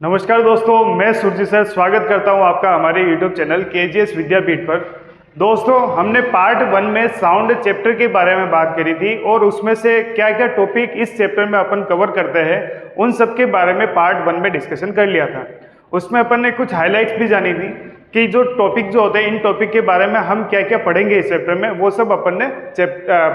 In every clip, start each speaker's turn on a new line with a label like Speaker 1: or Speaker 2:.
Speaker 1: नमस्कार दोस्तों, मैं सुरजीत सर स्वागत करता हूं आपका हमारे YouTube चैनल केजीएस विद्यापीठ पर। दोस्तों, हमने पार्ट 1 में साउंड चैप्टर के बारे में बात करी थी और उसमें से क्या क्या टॉपिक इस चैप्टर में अपन कवर करते हैं उन सब के बारे में पार्ट 1 में डिस्कशन कर लिया था। उसमें अपन ने कुछ हाइलाइट्स भी जानी थी कि जो टॉपिक जो होते हैं इन टॉपिक के बारे में हम क्या क्या पढ़ेंगे इस चैप्टर में, वो सब अपन ने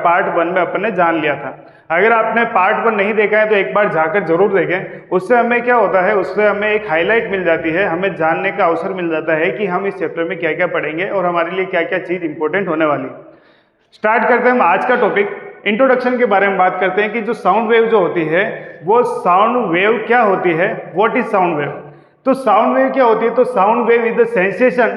Speaker 1: पार्ट 1 में अपन ने जान लिया था। अगर आपने पार्ट 1 नहीं देखा है तो एक बार जाकर जरूर देखें। उससे हमें क्या होता है, उससे हमें एक हाईलाइट मिल जाती है, हमें जानने का अवसर मिल जाता है कि हम इस चैप्टर में क्या क्या पढ़ेंगे और हमारे लिए क्या क्या चीज़ इंपॉर्टेंट होने वाली। स्टार्ट करते हैं हम आज का टॉपिक। इंट्रोडक्शन के बारे में बात करते हैं कि जो साउंड वेव जो होती है वो साउंड वेव क्या होती है, व्हाट इज साउंड वेव। तो साउंड वेव क्या होती है, तो sound wave is the sensation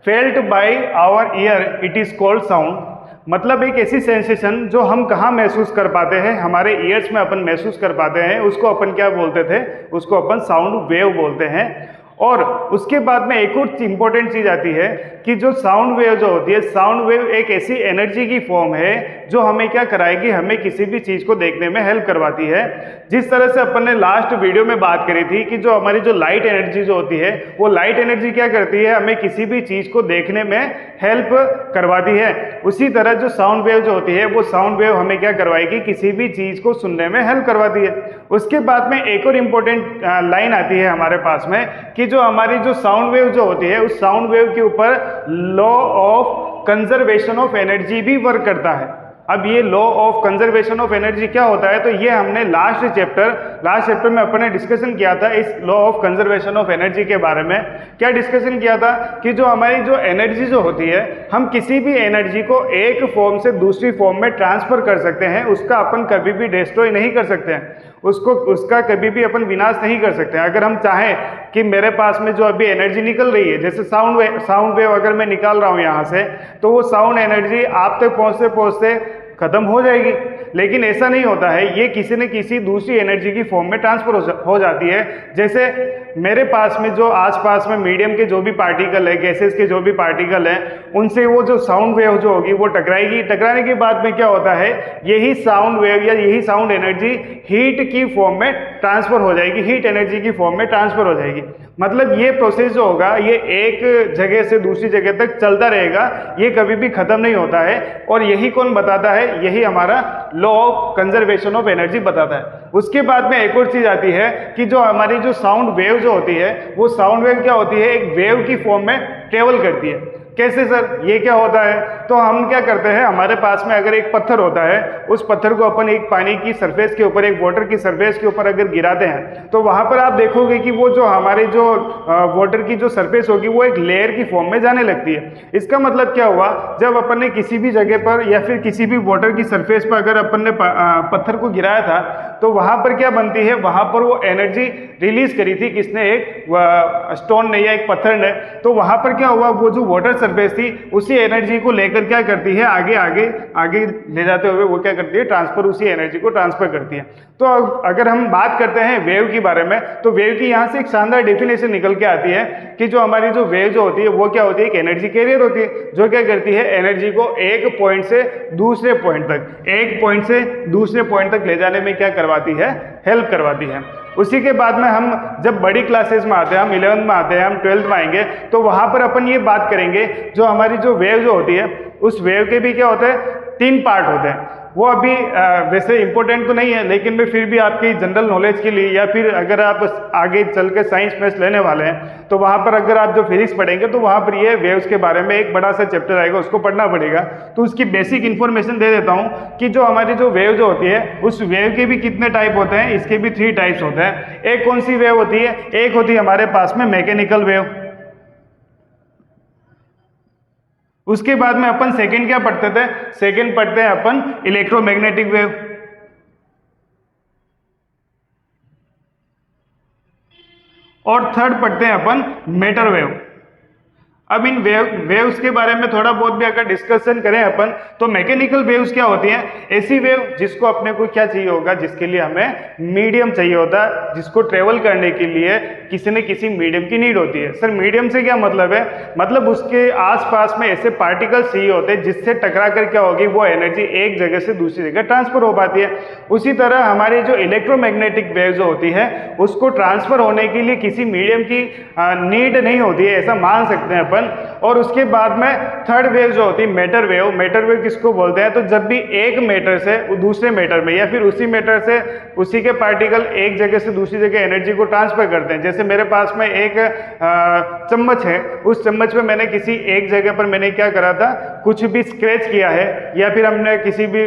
Speaker 1: felt by our ear, it is called sound. मतलब एक ऐसी सेंसेशन जो हम कहाँ महसूस कर पाते हैं, हमारे ईयर्स में अपन महसूस कर पाते हैं, उसको अपन क्या बोलते थे, उसको अपन साउंड वेव बोलते हैं। और उसके बाद में एक और इंपॉर्टेंट चीज आती है कि जो साउंड वेव जो होती है, साउंड वेव एक ऐसी एनर्जी की फॉर्म है जो हमें क्या कराएगी, हमें किसी भी चीज को देखने में हेल्प करवाती है। जिस तरह से अपन ने लास्ट वीडियो में बात करी थी कि जो हमारी जो लाइट एनर्जी जो होती है, वो लाइट एनर्जी क्या करती है, हमें किसी भी चीज को देखने में हेल्प करवाती है। उसी तरह जो साउंड वेव जो होती है, वो साउंड वेव हमें क्या करवाएगी, किसी भी चीज को सुनने में हेल्प करवाती है। उसके बाद में एक और इम्पोर्टेंट लाइन आती है हमारे पास में कि जो हमारी जो साउंड वेव जो होती है, उस साउंड वेव के ऊपर law of conservation of energy भी वर्क करता है। अब ये law of conservation of energy क्या होता है, तो ये हमने लास्ट चैप्टर में अपन ने डिस्कशन किया था इस law of conservation of energy के बारे में। क्या डिस्कशन किया था कि जो हमारी जो एनर्जी जो होती है, हम किसी भी एनर्जी को एक फॉर्म से दूसरी फॉर्म में ट्रांसफर कर सकते हैं, उसका अपन कभी भी डिस्ट्रॉय नहीं कर सकते हैं, उसका कभी भी अपन विनाश नहीं कर सकते हैं। अगर हम चाहें कि मेरे पास में जो अभी एनर्जी निकल रही है, जैसे साउंड वेव अगर मैं निकाल रहा हूं यहां से, तो वो साउंड एनर्जी आप तक पहुंचते पहुंचते खत्म हो जाएगी। लेकिन ऐसा नहीं होता है, ये किसी न किसी दूसरी एनर्जी की फॉर्म में ट्रांसफर हो जाती है। जैसे मेरे पास में जो आसपास में मीडियम के जो भी पार्टिकल है, गैसेस के जो भी पार्टिकल हैं, उनसे वो जो साउंड वेव जो होगी वो टकराएगी। टकराने के बाद में क्या होता है, यही साउंड वेव या यही साउंड एनर्जी हीट की फॉर्म में ट्रांसफर हो जाएगी, हीट एनर्जी की फॉर्म में ट्रांसफर हो जाएगी। मतलब ये प्रोसेस जो होगा, ये एक जगह से दूसरी जगह तक चलता रहेगा, ये कभी भी खत्म नहीं होता है। और यही कौन बताता है, यही हमारा law of conservation of energy बताता है। उसके बाद में एक और चीज आती है कि जो हमारी जो साउंड वेव जो होती है, वो साउंड वेव क्या होती है, एक वेव की फॉर्म में ट्रेवल करती है। कैसे सर, ये क्या होता है, तो हम क्या करते हैं, हमारे पास में अगर एक पत्थर होता है, उस पत्थर को अपन एक पानी की सरफेस के ऊपर, एक वाटर की सरफेस के ऊपर अगर गिराते हैं, तो वहां पर आप देखोगे कि वो जो हमारे जो वाटर की जो सरफेस होगी वो एक लेयर की फॉर्म में जाने लगती है। इसका मतलब क्या हुआ, जब अपन ने किसी भी जगह पर या फिर किसी भी वाटर की सरफेस पर अगर अपन ने पत्थर को गिराया था, तो वहां पर क्या बनती है, वहां पर वो एनर्जी रिलीज करी थी किसने, एक स्टोन ने या एक पत्थर ने। तो वहां पर क्या हुआ, वो जो वाटर सरफेस थी उसी एनर्जी को लेकर क्या करती है, आगे आगे आगे ले जाते हुए वो क्या करती है, ट्रांसफर, उसी एनर्जी को ट्रांसफर करती है। तो अगर हम बात करते हैं वेव के बारे में, तो वेव की यहाँ से एक शानदार डेफिनेशन निकल के आती है कि जो हमारी जो वेव जो होती है वो क्या होती है, एक एनर्जी कैरियर होती है, जो क्या करती है, एनर्जी को एक पॉइंट से दूसरे पॉइंट तक, एक पॉइंट से दूसरे पॉइंट तक ले जाने में क्या करवाती है, हेल्प करवाती है। उसी के बाद में हम जब बड़ी क्लासेस में आते हैं, हम 11th में आते हैं, हम 12th में आएंगे, तो वहां पर अपन ये बात करेंगे, जो हमारी जो वेव जो होती है, उस वेव के भी क्या होते हैं, 3 पार्ट होते हैं। वो अभी वैसे इंपॉर्टेंट तो नहीं है, लेकिन मैं फिर भी आपकी जनरल नॉलेज के लिए, या फिर अगर आप आगे चल के साइंस मैथ्स लेने वाले हैं, तो वहाँ पर अगर आप जो फिजिक्स पढ़ेंगे, तो वहाँ पर ये वेव्स के बारे में एक बड़ा सा चैप्टर आएगा, उसको पढ़ना पड़ेगा। तो उसकी बेसिक इन्फॉर्मेशन दे देता हूँ कि जो हमारी जो वेव जो होती है, उस वेव के भी कितने टाइप होते हैं, इसके भी 3 टाइप्स होते हैं। एक कौन सी वेव होती है, एक होती है हमारे पास में मैकेनिकल वेव। उसके बाद में अपन सेकंड क्या पढ़ते थे, सेकंड पढ़ते हैं अपन इलेक्ट्रोमैग्नेटिक वेव। और थर्ड पढ़ते हैं अपन मैटर वेव। अब इन वेव्स के बारे में थोड़ा बहुत भी अगर डिस्कशन करें अपन, तो मैकेनिकल वेव्स क्या होती हैं? ऐसी वेव जिसको अपने को क्या चाहिए होगा, जिसके लिए हमें मीडियम चाहिए होता है, जिसको ट्रेवल करने के लिए किसी न किसी मीडियम की नीड होती है। सर मीडियम से क्या मतलब है? मतलब उसके आसपास में ऐसे पार्टिकल्स चाहिए होते हैं जिससे टकरा कर क्या होगी, वो एनर्जी एक जगह से दूसरी जगह ट्रांसफर हो पाती है। उसी तरह हमारी जो इलेक्ट्रोमैग्नेटिक वेव जो होती है, उसको ट्रांसफर होने के लिए किसी मीडियम की नीड नहीं होती है, ऐसा मान सकते हैं अपन। और उसके बाद में थर्ड वेव जो होती है मैटर वेव। मैटर वेव किसको बोलते हैं? तो जब भी एक मैटर से दूसरे मैटर में या फिर उसी मैटर से उसी के पार्टिकल एक जगह से दूसरी जगह एनर्जी को ट्रांसफर करते हैं। जैसे मेरे पास में एक चम्मच है, उस चम्मच में मैंने किसी एक जगह पर मैंने क्या करा था, कुछ भी स्क्रैच किया है या फिर हमने किसी भी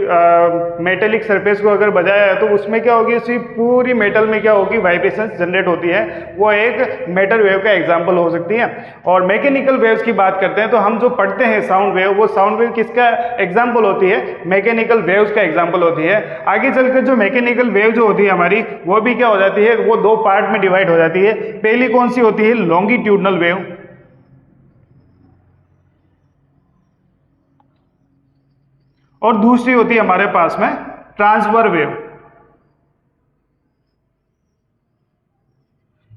Speaker 1: मेटेलिक सरफेस को अगर बजाया है, तो उसमें क्या होगी, उसी पूरी मेटल में क्या होगी, वाइब्रेशंस जनरेट होती है। वो एक मैटर वेव का एग्जांपल हो सकती है। और मैकेनिकल वेव्स की बात करते हैं तो हम जो पढ़ते हैं साउंड वेव, वो साउंड वेव किसका एग्जांपल होती है? मैकेनिकल वेव्स का एग्जांपल होती है। आगे चलकर जो मैकेनिकल वेव जो होती है हमारी, वो भी क्या हो जाती है, वो दो पार्ट में डिवाइड हो जाती है। पहली कौन सी होती है? Longitudinal wave. और दूसरी होती है हमारे पास में ट्रांसवर्स वेव।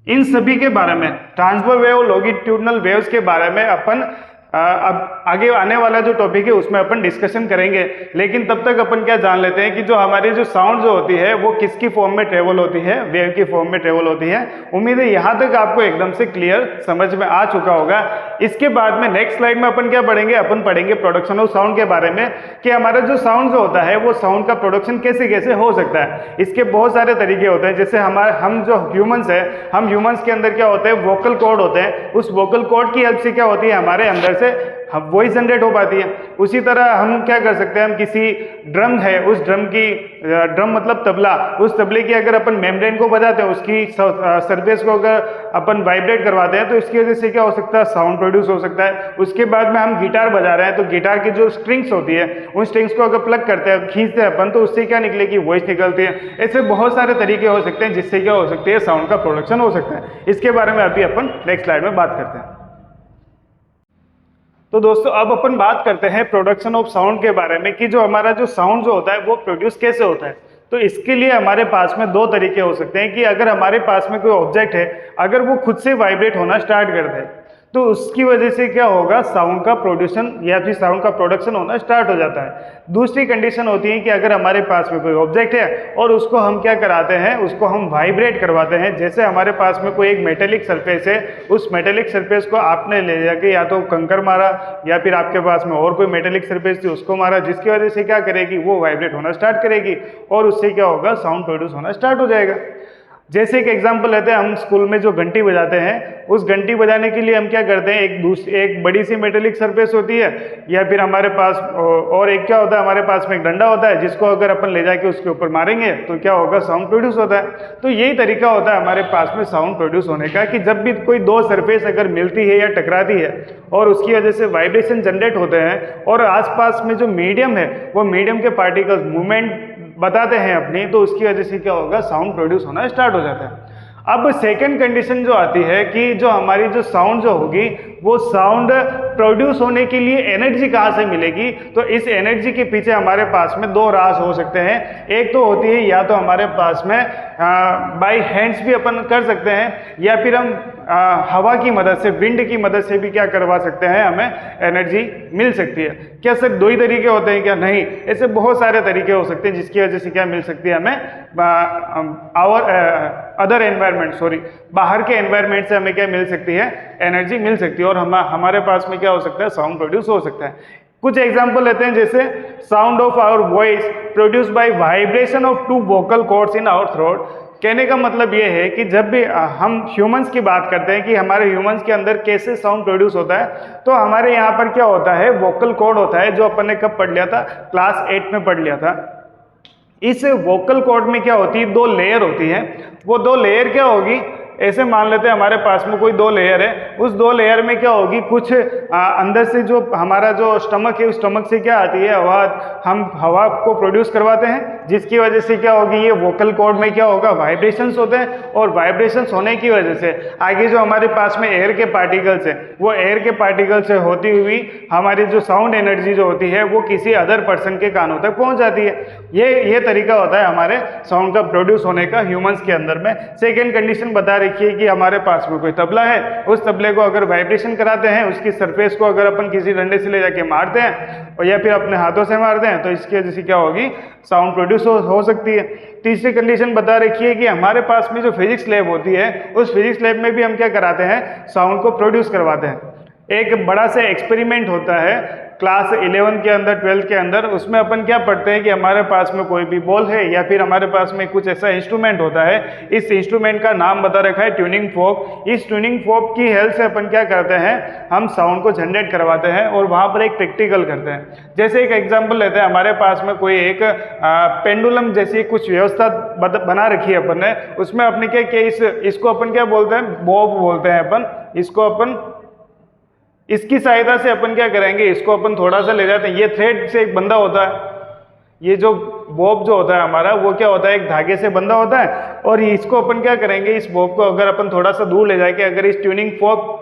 Speaker 1: इन सभी के बारे में, ट्रांसवर्स वेव, लॉन्गिट्यूडनल वेव्स के बारे में अपन अब आगे आने वाला जो टॉपिक है उसमें अपन डिस्कशन करेंगे। लेकिन तब तक अपन क्या जान लेते हैं कि जो हमारी जो साउंड जो होती है वो किसकी फॉर्म में ट्रेवल होती है? वेव की फॉर्म में ट्रेवल होती है। उम्मीद है यहाँ तक आपको एकदम से क्लियर समझ में आ चुका होगा। इसके बाद में नेक्स्ट स्लाइड में अपन क्या पढ़ेंगे? अपन पढ़ेंगे प्रोडक्शन ऑफ साउंड के बारे में, कि हमारा जो साउंड जो होता है वो साउंड का प्रोडक्शन कैसे कैसे हो सकता है। इसके बहुत सारे तरीके होते हैं। जैसे हम जो ह्यूमंस है, हम ह्यूमंस के अंदर क्या होते हैं, वोकल कॉर्ड होते हैं। उस वोकल कॉर्ड की हेल्प से क्या होती है, हमारे अंदर हम वॉइस जनरेट हो पाती है। उसी तरह हम क्या कर सकते हैं, हम किसी ड्रम है, उस ड्रम की ड्रम मतलब तबला, उस तबले की अगर अपन मेम्ब्रेन को बजाते हैं, उसकी सरफेस को अगर अपन वाइब्रेट करवाते हैं, तो इसकी वजह से क्या हो सकता है, साउंड प्रोड्यूस हो सकता है। उसके बाद में हम गिटार बजा रहे हैं, तो गिटार की जो स्ट्रिंग्स होती है, उन स्ट्रिंग्स को अगर प्लग करते हैं, खींचते हैं अपन, तो उससे क्या निकलेगी, वॉइस निकलती है। ऐसे बहुत सारे तरीके हो सकते हैं जिससे क्या हो सकती है, साउंड का प्रोडक्शन हो सकता है। इसके बारे में अभी अपन नेक्स्ट स्लाइड में बात करते हैं। तो दोस्तों अब अपन बात करते हैं प्रोडक्शन ऑफ साउंड के बारे में, कि जो हमारा जो साउंड जो होता है वो प्रोड्यूस कैसे होता है। तो इसके लिए हमारे पास में दो तरीके हो सकते हैं, कि अगर हमारे पास में कोई ऑब्जेक्ट है, अगर वो खुद से वाइब्रेट होना स्टार्ट कर दे, तो उसकी वजह से क्या होगा, साउंड का प्रोड्यूशन या फिर साउंड का प्रोडक्शन होना स्टार्ट हो जाता है। दूसरी कंडीशन होती है कि अगर हमारे पास में कोई ऑब्जेक्ट है और उसको हम क्या कराते हैं, उसको हम वाइब्रेट करवाते हैं। जैसे हमारे पास में कोई एक मेटेलिक सरफेस है, उस मेटेलिक सरफेस को आपने ले जाके या तो कंकर मारा या फिर आपके पास में और कोई मेटेलिक सरफेस थी उसको मारा, जिसकी वजह से क्या करेगी, वो वाइब्रेट होना स्टार्ट करेगी और उससे क्या होगा, साउंड प्रोड्यूस होना स्टार्ट हो जाएगा। जैसे एक एग्जांपल लेते हैं, हम स्कूल में जो घंटी बजाते हैं, उस घंटी बजाने के लिए हम क्या करते हैं, एक बड़ी सी मेटेलिक सरफेस होती है, या फिर हमारे पास और एक क्या होता है, हमारे पास में एक डंडा होता है, जिसको अगर अपन ले जाके उसके ऊपर मारेंगे तो क्या होगा, साउंड प्रोड्यूस होता है। तो यही तरीका होता है हमारे पास में साउंड प्रोड्यूस होने का, कि जब भी कोई दो सरफेस अगर मिलती है या टकराती है और उसकी वजह से वाइब्रेशन जनरेट होते हैं और आसपास में जो मीडियम है वो मीडियम के पार्टिकल्स मूवमेंट बताते हैं अपनी, तो उसकी वजह से क्या होगा, साउंड प्रोड्यूस होना स्टार्ट हो जाता है। अब सेकंड कंडीशन जो आती है कि जो हमारी जो साउंड जो होगी, वो साउंड प्रोड्यूस होने के लिए एनर्जी कहाँ से मिलेगी। तो इस एनर्जी के पीछे हमारे पास में दो राज हो सकते हैं। एक तो होती है या तो हमारे पास में बाय हैंड्स भी अपन कर सकते हैं, या फिर हम हवा की मदद से, विंड की मदद से भी क्या करवा सकते हैं, हमें एनर्जी मिल सकती है। क्या सिर्फ दो ही तरीके होते हैं क्या? नहीं, ऐसे बहुत सारे तरीके हो सकते हैं जिसकी वजह से क्या मिल सकती है हमें, अदर एनवायरनमेंट, बाहर के एनवायरनमेंट से हमें क्या मिल सकती है, एनर्जी मिल सकती है, और हमारे पास में क्या हो सकता है, साउंड प्रोड्यूस हो सकता है। कुछ एग्जांपल लेते हैं, जैसे sound of our voice produce by vibration of two vocal cords in our throat. कहने का मतलब ये है कि जब भी हम ह्यूमंस की बात करते हैं कि हमारे ह्यूमंस के अंदर कैसे साउंड प्रोड्यूस होता है, तो हमारे यहाँ पर क्या होता है, वोकल कॉर्ड होता है, जो अपन ने कब पढ़ लिया था, क्लास 8 में पढ़ लिया था। इस वोकल कॉर्ड में क्या होती है, दो लेयर होती है। वो दो लेयर क्या होगी, ऐसे मान लेते हैं हमारे पास में कोई 2 लेयर है, उस 2 लेयर में क्या होगी, कुछ अंदर से जो हमारा जो स्टमक है, उस स्टमक से क्या आती है, हवा, हम हवा को प्रोड्यूस करवाते हैं, जिसकी वजह से क्या होगी, ये वोकल कॉर्ड में क्या होगा, वाइब्रेशंस होते हैं, और वाइब्रेशंस होने की वजह से आगे जो हमारे पास में एयर के पार्टिकल्स है, वो एयर के पार्टिकल से होती हुई हमारी जो साउंड एनर्जी जो होती है वो किसी अदर पर्सन के कानों तक पहुंच जाती है। ये तरीका होता है हमारे साउंड का प्रोड्यूस होने का ह्यूमंस के अंदर में। सेकेंड कंडीशन बता रखी है कि हमारे पास में कोई तबला है, उस तबले को अगर वाइब्रेशन कराते हैं, उसकी सरफेस को अगर अपन किसी डंडे से ले जाके मारते हैं और या फिर अपने हाथों से मारते हैं, तो इसकी वजह से क्या होगी, साउंड प्रोड्यूस हो सकती है। तीसरी कंडीशन बता रखी है कि हमारे पास में जो फिजिक्स लैब होती है, उस फिजिक्स लैब में भी हम क्या कराते हैं, साउंड को प्रोड्यूस करवाते हैं। एक बड़ा सा एक्सपेरिमेंट होता है क्लास 11 के अंदर, 12 के अंदर, उसमें अपन क्या पढ़ते हैं कि हमारे पास में कोई भी बॉल है या फिर हमारे पास में कुछ ऐसा इंस्ट्रूमेंट होता है, इस इंस्ट्रूमेंट का नाम बता रखा है ट्यूनिंग फोक। इस ट्यूनिंग फोक की हेल्प से अपन क्या करते हैं, हम साउंड को जनरेट करवाते हैं और वहाँ पर एक प्रैक्टिकल करते हैं। जैसे एक एग्जाम्पल लेते हैं, हमारे पास में कोई एक पेंडुलम जैसी कुछ व्यवस्था बना रखी है अपन ने, उसमें अपने क्या इसको अपन क्या बोलते हैं, बॉब बोलते हैं अपन इसको। अपन इसकी सहायता से अपन क्या करेंगे, इसको अपन थोड़ा सा ले जाते हैं, ये थ्रेड से एक बंधा होता है, ये जो बॉब जो होता है हमारा, वो क्या होता है, एक धागे से बंधा होता है, और इसको अपन क्या करेंगे, इस बॉब को अगर अपन थोड़ा सा दूर ले जाके अगर इस ट्यूनिंग फोक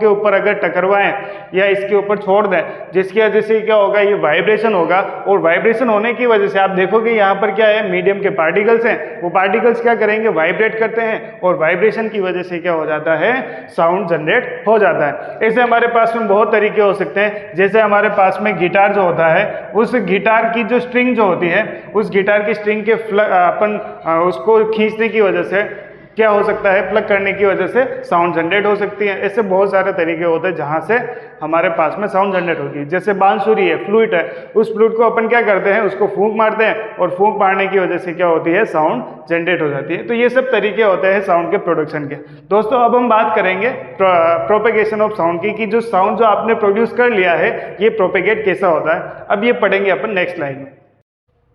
Speaker 1: के ऊपर अगर टकरवाएं या इसके ऊपर छोड़ दें, जिसकी वजह से क्या होगा, ये वाइब्रेशन होगा, और वाइब्रेशन होने की वजह से आप देखोगे यहाँ पर क्या है, मीडियम के पार्टिकल्स हैं, वो पार्टिकल्स क्या करेंगे, वाइब्रेट करते हैं, और वाइब्रेशन की वजह से क्या हो जाता है, साउंड जनरेट हो जाता है। ऐसे हमारे पास में बहुत तरीके हो सकते हैं। जैसे हमारे पास में गिटार जो होता है, उस गिटार की जो स्ट्रिंग जो होती है, उस गिटार की स्ट्रिंग के अपन उसको खींचने की वजह से क्या हो सकता है, प्लग करने की वजह से साउंड जनरेट हो सकती है। ऐसे बहुत सारे तरीके होते हैं जहाँ से हमारे पास में साउंड जनरेट होगी है। जैसे बांसुरी है, फ्लूट है, उस फ्लूट को अपन क्या करते हैं, उसको फूंक मारते हैं, और फूंक मारने की वजह से क्या होती है, साउंड जनरेट हो जाती है। तो ये सब तरीके होते हैं साउंड के प्रोडक्शन के। दोस्तों अब हम बात करेंगे प्रोपेगेशन ऑफ साउंड की, कि जो साउंड जो आपने प्रोड्यूस कर लिया है, ये प्रोपेगेट कैसा होता है। अब ये पढ़ेंगे अपन नेक्स्ट स्लाइड में।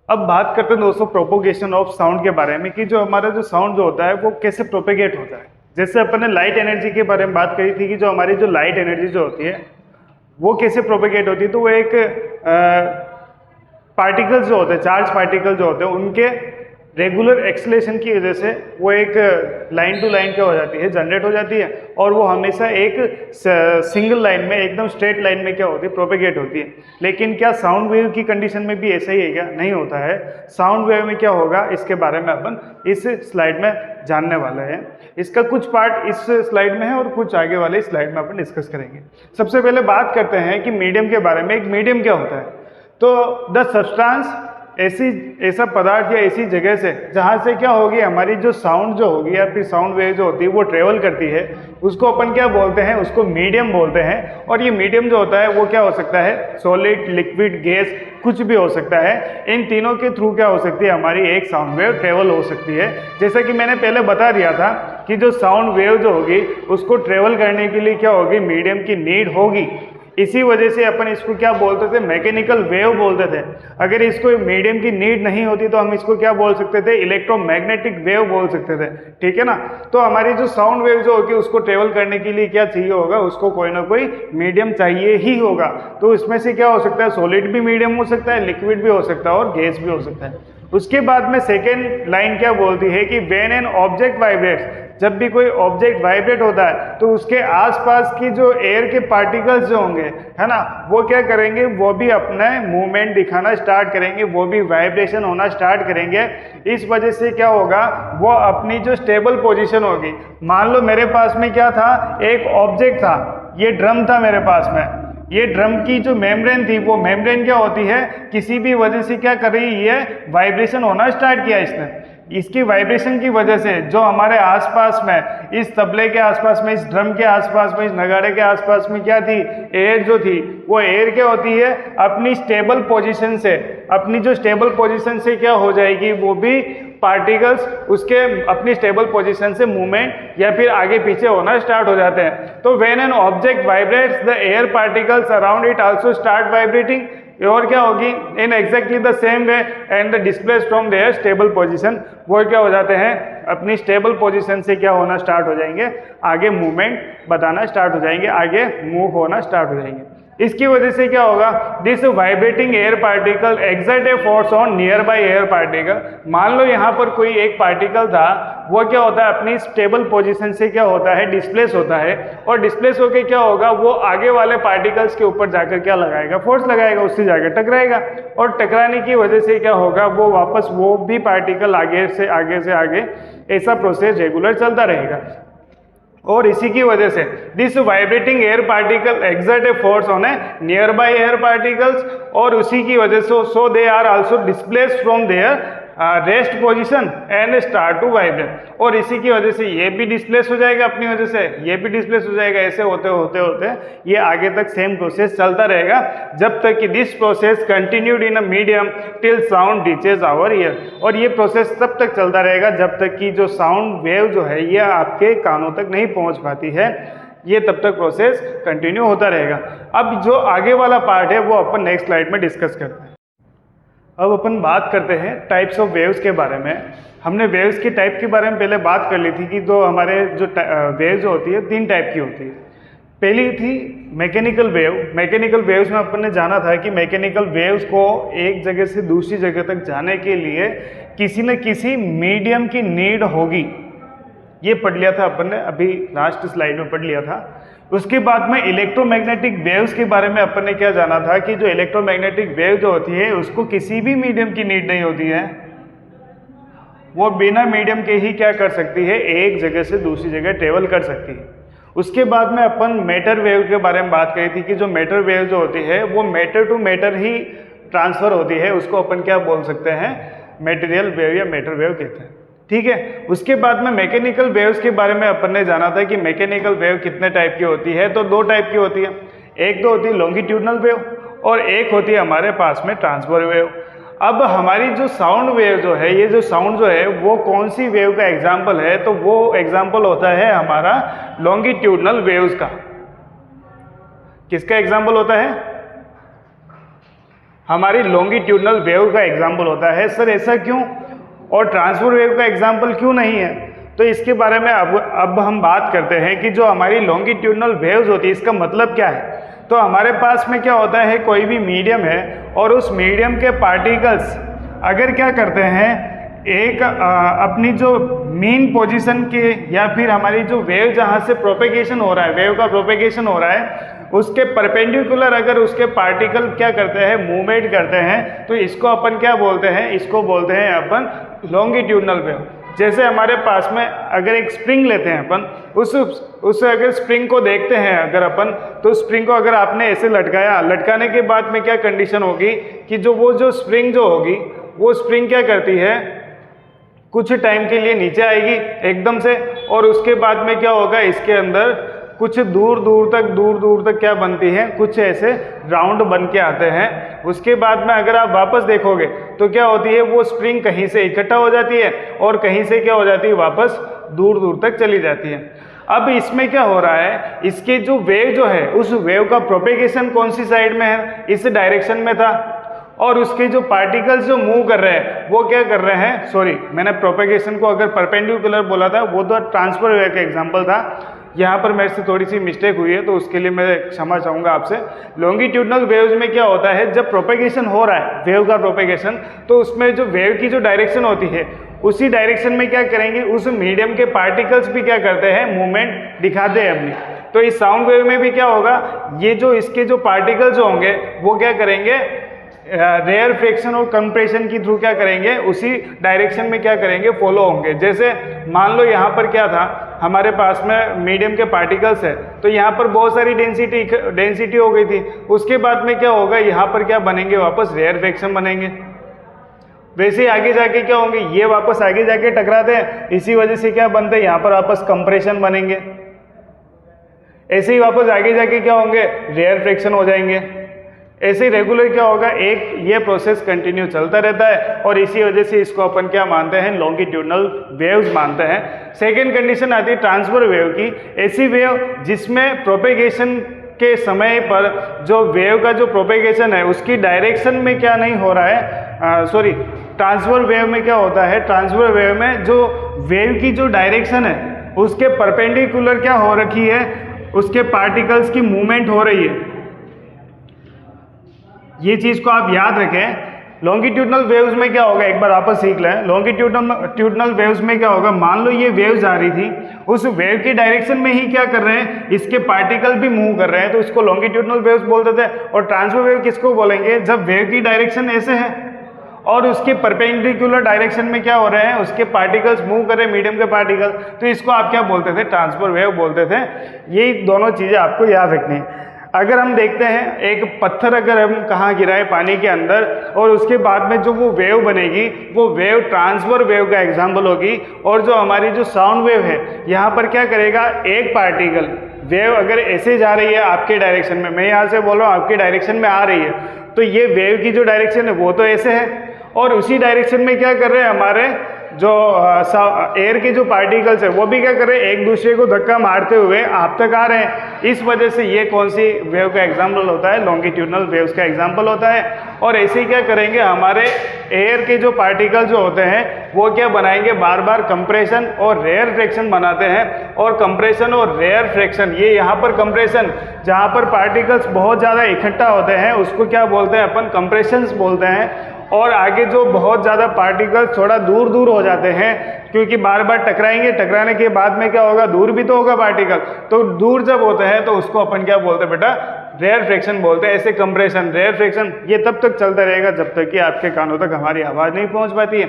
Speaker 1: अब बात करते हैं दोस्तों प्रोपोगेशन ऑफ साउंड के बारे में, कि जो हमारा जो साउंड जो होता है वो कैसे प्रोपेगेट होता है। जैसे अपन ने लाइट एनर्जी के बारे में बात करी थी, कि जो हमारी जो लाइट एनर्जी जो होती है वो कैसे प्रोपेगेट होती है। तो वो एक पार्टिकल्स जो होते हैं, चार्ज पार्टिकल जो होते हैं, उनके रेगुलर एक्सलेशन की वजह से वो एक लाइन टू लाइन क्या हो जाती है, जनरेट हो जाती है, और वो हमेशा एक सिंगल लाइन में, एकदम स्ट्रेट लाइन में क्या होती है, प्रोपेगेट होती है। लेकिन क्या साउंड वेव की कंडीशन में भी ऐसा ही है क्या? नहीं होता है। साउंड वेव में क्या होगा, इसके बारे में अपन इस स्लाइड में जानने वाले हैं। इसका कुछ पार्ट इस स्लाइड में है और कुछ आगे वाले स्लाइड में अपन डिस्कस करेंगे। सबसे पहले बात करते हैं कि मीडियम के बारे में। एक मीडियम क्या होता है, तो द सब्सटेंस, ऐसा पदार्थ या ऐसी जगह से जहाँ से क्या होगी, हमारी जो साउंड जो होगी या फिर साउंड वेव जो होती है वो ट्रेवल करती है, उसको अपन क्या बोलते हैं, उसको मीडियम बोलते हैं। और ये मीडियम जो होता है वो क्या हो सकता है, सॉलिड, लिक्विड, गैस, कुछ भी हो सकता है। इन तीनों के थ्रू क्या हो सकती है, हमारी एक साउंड वेव ट्रेवल हो सकती है। जैसा कि मैंने पहले बता दिया था कि जो साउंड वेव जो होगी उसको ट्रेवल करने के लिए क्या होगी, मीडियम की नीड होगी। इसी वजह से अपन इसको क्या बोलते थे, मैकेनिकल वेव बोलते थे। अगर इसको मीडियम की नीड नहीं होती तो हम इसको क्या बोल सकते थे, इलेक्ट्रोमैग्नेटिक वेव बोल सकते थे। ठीक है ना। तो हमारी जो साउंड वेव जो होगी उसको ट्रेवल करने के लिए क्या चाहिए होगा, उसको कोई ना कोई मीडियम चाहिए ही होगा। तो इसमें से क्या हो सकता है, सॉलिड भी मीडियम हो सकता है, लिक्विड भी हो सकता है और गैस भी हो सकता है। उसके बाद में सेकेंड लाइन क्या बोलती है कि व्हेन एन ऑब्जेक्ट वाइब्रेट्स, जब भी कोई ऑब्जेक्ट वाइब्रेट होता है तो उसके आसपास की जो एयर के पार्टिकल्स जो होंगे, है ना, वो क्या करेंगे, वो भी अपना मूवमेंट दिखाना स्टार्ट करेंगे, वो भी वाइब्रेशन होना स्टार्ट करेंगे। इस वजह से क्या होगा, वो अपनी जो स्टेबल पोजीशन होगी, मान लो मेरे पास में क्या था, एक ऑब्जेक्ट था, ये ड्रम था मेरे पास में, ये ड्रम की जो मेम्ब्रेन थी, वो मेम्ब्रेन क्या होती है, किसी भी वजह से क्या कर रही है, वाइब्रेशन होना स्टार्ट किया इसने। इसकी वाइब्रेशन की वजह से जो हमारे आसपास में, इस तबले के आसपास में, इस ड्रम के आसपास में, इस नगाड़े के आसपास में क्या थी, एयर जो थी, वो एयर क्या होती है, अपनी स्टेबल पोजीशन से, अपनी जो स्टेबल पोजीशन से क्या हो जाएगी, वो भी पार्टिकल्स उसके अपनी स्टेबल पोजीशन से मूवमेंट या फिर आगे पीछे होना स्टार्ट हो जाते हैं। तो when an object vibrates the air particles around it also start vibrating. और क्या होगी, in exactly the same way and the displace from their stable position, वो क्या हो जाते हैं, अपनी स्टेबल पोजीशन से क्या होना स्टार्ट हो जाएंगे, आगे मूवमेंट बताना स्टार्ट हो जाएंगे, आगे मूव होना स्टार्ट हो जाएंगे। इसकी वजह से क्या होगा, this vibrating air particle exert a force on near by air particle. मान लो यहाँ पर कोई एक पार्टिकल था, वो क्या होता है अपनी स्टेबल पोजीशन से क्या होता है डिस्प्लेस होता है, और डिस्प्लेस होकर क्या होगा वो आगे वाले पार्टिकल्स के ऊपर जाकर क्या लगाएगा, फोर्स लगाएगा, उससे जाकर टकराएगा, और टकराने की वजह से क्या होगा वो वापस वो भी पार्टिकल आगे से आगे ऐसा प्रोसेस रेगुलर चलता रहेगा। और इसी की वजह से this vibrating air particle exert a force on a nearby air particles, और उसी की वजह से so they are also displaced from their rest position and start to vibrate. और इसी की वजह से ये भी डिस्प्लेस हो जाएगा, अपनी वजह से ये भी डिस्प्लेस हो जाएगा, ऐसे होते होते ये आगे तक सेम प्रोसेस चलता रहेगा जब तक कि this process continued in a medium till sound reaches our ear. और ये प्रोसेस तब तक चलता रहेगा जब तक कि जो साउंड वेव जो है ये आपके कानों तक नहीं पहुंच पाती है, ये तब तक प्रोसेस कंटिन्यू होता रहेगा। अब जो आगे वाला पार्ट है वो अपन नेक्स्ट स्लाइड में डिस्कस करते हैं। अब अपन बात करते हैं टाइप्स ऑफ वेव्स के बारे में। हमने वेव्स की टाइप के बारे में पहले बात कर ली थी कि जो हमारे जो वेव्स होती है 3 टाइप की होती है। पहली थी मैकेनिकल वेव। मैकेनिकल वेव्स में अपन ने जाना था कि मैकेनिकल वेव्स को एक जगह से दूसरी जगह तक जाने के लिए किसी न किसी मीडियम की नीड होगी, ये पढ़ लिया था अपन ने, अभी लास्ट स्लाइड में पढ़ लिया था। उसके बाद में इलेक्ट्रोमैग्नेटिक वेव्स के बारे में अपन ने क्या जाना था कि जो इलेक्ट्रोमैग्नेटिक वेव जो होती है उसको किसी भी मीडियम की नीड नहीं होती है, वो बिना मीडियम के ही क्या कर सकती है, एक जगह से दूसरी जगह ट्रेवल कर सकती है। उसके बाद में अपन मैटर वेव के बारे में बात करी थी कि जो मैटर वेव जो होती है वो मैटर टू मैटर ही ट्रांसफर होती है, उसको अपन क्या बोल सकते हैं, मटेरियल वेव या मैटर वेव कहते हैं। ठीक है। उसके बाद में मैकेनिकल वेव्स के बारे में अपन ने जाना था कि मैकेनिकल वेव कितने टाइप की होती है, तो 2 टाइप की होती है। एक तो होती है लॉन्गिट्यूडनल वेव और एक होती है हमारे पास में ट्रांसफर वेव। अब हमारी जो साउंड वेव जो है, ये जो साउंड जो है वो कौन सी वेव का एग्जाम्पल है, तो वो एग्जाम्पल होता है हमारा लॉन्गिट्यूडनल वेव्स का। किसका एग्जाम्पल होता है, हमारी लॉन्गिट्यूडनल वेव का एग्जाम्पल होता है। सर ऐसा क्यों, और ट्रांसफर वेव का एग्जाम्पल क्यों नहीं है, तो इसके बारे में अब हम बात करते हैं कि जो हमारी लॉन्गिट्यूडनल वेव्स होती है इसका मतलब क्या है। तो हमारे पास में क्या होता है, कोई भी मीडियम है और उस मीडियम के पार्टिकल्स अगर क्या करते हैं, एक अपनी जो मीन पोजीशन के या फिर हमारी जो वेव जहाँ से प्रोपेगेशन हो रहा है, वेव का प्रोपेगेशन हो रहा है, उसके परपेंडिकुलर अगर उसके पार्टिकल क्या करते हैं, मूवमेंट करते हैं, तो इसको अपन क्या बोलते हैं, इसको बोलते हैं अपन लॉन्गिट्यूडनल वेव। जैसे हमारे पास में अगर एक स्प्रिंग लेते हैं अपन, उस अगर स्प्रिंग को देखते हैं अगर अपन, तो स्प्रिंग को अगर आपने ऐसे लटकाया, लटकाने के बाद में क्या कंडीशन होगी कि जो स्प्रिंग जो होगी वो स्प्रिंग क्या करती है, कुछ टाइम के लिए नीचे आएगी एकदम से, और उसके बाद में क्या होगा, इसके अंदर कुछ दूर दूर तक क्या बनती है, कुछ ऐसे राउंड बन के आते हैं। उसके बाद में अगर आप वापस देखोगे तो क्या होती है, वो स्प्रिंग कहीं से इकट्ठा हो जाती है और कहीं से क्या हो जाती है, वापस दूर दूर तक चली जाती है। अब इसमें क्या हो रहा है, इसके जो वेव जो है उस वेव का प्रोपेगेशन कौन सी साइड में है, इस डायरेक्शन में था, और उसके जो पार्टिकल्स जो मूव कर रहे हैं वो क्या कर रहे हैं, सॉरी मैंने प्रोपेगेशन को अगर परपेंडिकुलर बोला था, वो तो ट्रांसफर वेव का एग्जांपल था, यहाँ पर मेरे से थोड़ी सी मिस्टेक हुई है तो उसके लिए मैं क्षमा चाहूँगा आपसे। लॉन्गिट्यूडनल वेव्स में क्या होता है, जब प्रोपेगेशन हो रहा है वेव का प्रोपेगेशन, तो उसमें जो वेव की जो डायरेक्शन होती है उसी डायरेक्शन में क्या करेंगे, उस मीडियम के पार्टिकल्स भी क्या करते हैं, मूवमेंट दिखाते हैं अपनी। तो इस साउंड वेव में भी क्या होगा, ये जो इसके जो पार्टिकल्स होंगे वो क्या करेंगे, रेयर फ्रैक्शन और कंप्रेशन की थ्रू क्या करेंगे, उसी डायरेक्शन में क्या करेंगे, फॉलो होंगे। जैसे मान लो यहाँ पर क्या था, हमारे पास में मीडियम के पार्टिकल्स है, तो यहाँ पर बहुत सारी डेंसिटी हो गई थी, उसके बाद में क्या होगा, यहाँ पर क्या बनेंगे, वापस रेयर फ्रैक्शन बनेंगे। वैसे ही आगे जाके क्या होंगे, ये वापस आगे जाके टकराते हैं, इसी वजह से क्या बनते हैं, यहाँ पर वापस कंप्रेशन बनेंगे। ऐसे ही वापस आगे जाके क्या होंगे, रेयर फ्रैक्शन हो जाएंगे। ऐसे ही रेगुलर क्या होगा, एक ये प्रोसेस कंटिन्यू चलता रहता है, और इसी वजह से इसको अपन क्या मानते हैं, लॉन्गिट्यूडनल वेव्स मानते हैं। सेकेंड कंडीशन आती है ट्रांसफर वेव की, ऐसी वेव जिसमें प्रोपेगेशन के समय पर जो वेव का जो प्रोपेगेशन है उसकी डायरेक्शन में क्या नहीं हो रहा है, सॉरी ट्रांसफर वेव में क्या होता है, ट्रांसफर वेव में जो वेव की जो डायरेक्शन है उसके परपेंडिकुलर क्या हो रखी है, उसके पार्टिकल्स की मूवमेंट हो रही है। ये चीज़ को आप याद रखें। लॉन्गिट्यूडनल वेव्स में क्या होगा, एक बार वापस सीख लें। लॉन्गिट्यूडनल वेव्स में क्या होगा, मान लो ये वेव्स आ रही थी, उस वेव की डायरेक्शन में ही क्या कर रहे हैं, इसके पार्टिकल भी मूव कर रहे हैं, तो इसको लॉन्गिट्यूडनल वेव्स बोलते थे। और ट्रांसफर वेव किसको बोलेंगे, जब वेव की डायरेक्शन ऐसे है और उसके परपेंडिकुलर डायरेक्शन में क्या हो रहे हैं, उसके पार्टिकल्स मूव कर रहे हैं, मीडियम के पार्टिकल, तो इसको आप क्या बोलते थे, ट्रांसफर वेव बोलते थे। ये दोनों चीज़ें आपको याद रखनी है। अगर हम देखते हैं एक पत्थर अगर हम कहाँ गिराए पानी के अंदर और उसके बाद में जो वो वेव बनेगी, वो वेव ट्रांसफर वेव का एग्जाम्पल होगी। और जो हमारी जो साउंड वेव है, यहाँ पर क्या करेगा, एक पार्टिकल वेव अगर ऐसे जा रही है आपके डायरेक्शन में, मैं यहाँ से बोल रहा हूँ आपके डायरेक्शन में आ रही है, तो ये वेव की जो डायरेक्शन है वो तो ऐसे है, और उसी डायरेक्शन में क्या कर रहे हैं हमारे जो एयर के जो पार्टिकल्स है वो भी क्या कर रहे हैं, एक दूसरे को धक्का मारते हुए आप तक आ रहे हैं। इस वजह से ये कौन सी वेव का एग्जाम्पल होता है, लॉन्गिट्यूडनल वेव्स का एग्जाम्पल होता है। और ऐसे ही क्या करेंगे, हमारे एयर के जो पार्टिकल जो होते हैं वो क्या बनाएंगे, बार बार कंप्रेशन और रेयर फ्रैक्शन बनाते हैं। और कंप्रेशन और रेयर फ्रैक्शन, ये यहाँ पर कंप्रेशन जहाँ पर पार्टिकल्स बहुत ज़्यादा इकट्ठा होते हैं उसको क्या बोलते हैं अपन, कंप्रेशंस बोलते हैं। और आगे जो बहुत ज़्यादा पार्टिकल्स थोड़ा दूर दूर हो जाते हैं, क्योंकि बार बार टकराएंगे, टकराने के बाद में क्या होगा, दूर भी तो होगा पार्टिकल, तो दूर जब होते हैं तो उसको अपन क्या बोलते हैं बेटा, रेयर फ्रैक्शन बोलते हैं। ऐसे कंप्रेशन रेयर फ्रैक्शन ये तब तक चलता रहेगा जब तक कि आपके कानों तक हमारी आवाज़ नहीं पहुंच पाती है।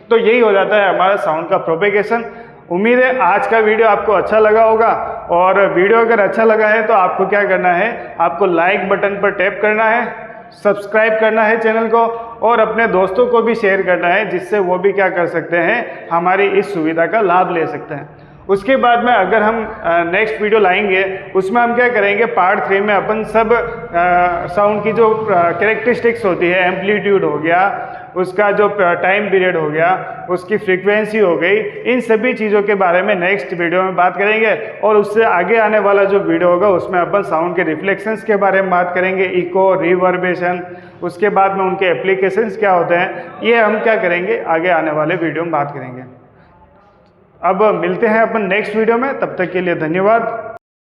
Speaker 1: तो यही हो जाता है हमारा साउंड का प्रोपेगेशन। उम्मीद है आज का वीडियो आपको अच्छा लगा होगा, और वीडियो अगर अच्छा लगा है तो आपको क्या करना है, आपको लाइक बटन पर टैप करना है, सब्सक्राइब करना है चैनल को, और अपने दोस्तों को भी शेयर करना है, जिससे वो भी क्या कर सकते हैं, हमारी इस सुविधा का लाभ ले सकते हैं। उसके बाद में अगर हम नेक्स्ट वीडियो लाएंगे, उसमें हम क्या करेंगे, पार्ट 3 में अपन सब साउंड की जो कैरेक्टरिस्टिक्स होती है, एम्पलीट्यूड हो गया, उसका जो टाइम पीरियड हो गया, उसकी फ्रीक्वेंसी हो गई, इन सभी चीज़ों के बारे में नेक्स्ट वीडियो में बात करेंगे। और उससे आगे आने वाला जो वीडियो होगा उसमें अपन साउंड के रिफ्लेक्शंस के बारे में बात करेंगे, इको, रिवर्बेशन, उसके बाद में उनके एप्लीकेशंस क्या होते हैं, ये हम क्या करेंगे आगे आने वाले वीडियो में बात करेंगे। अब मिलते हैं अपन नेक्स्ट वीडियो में, तब तक के लिए धन्यवाद।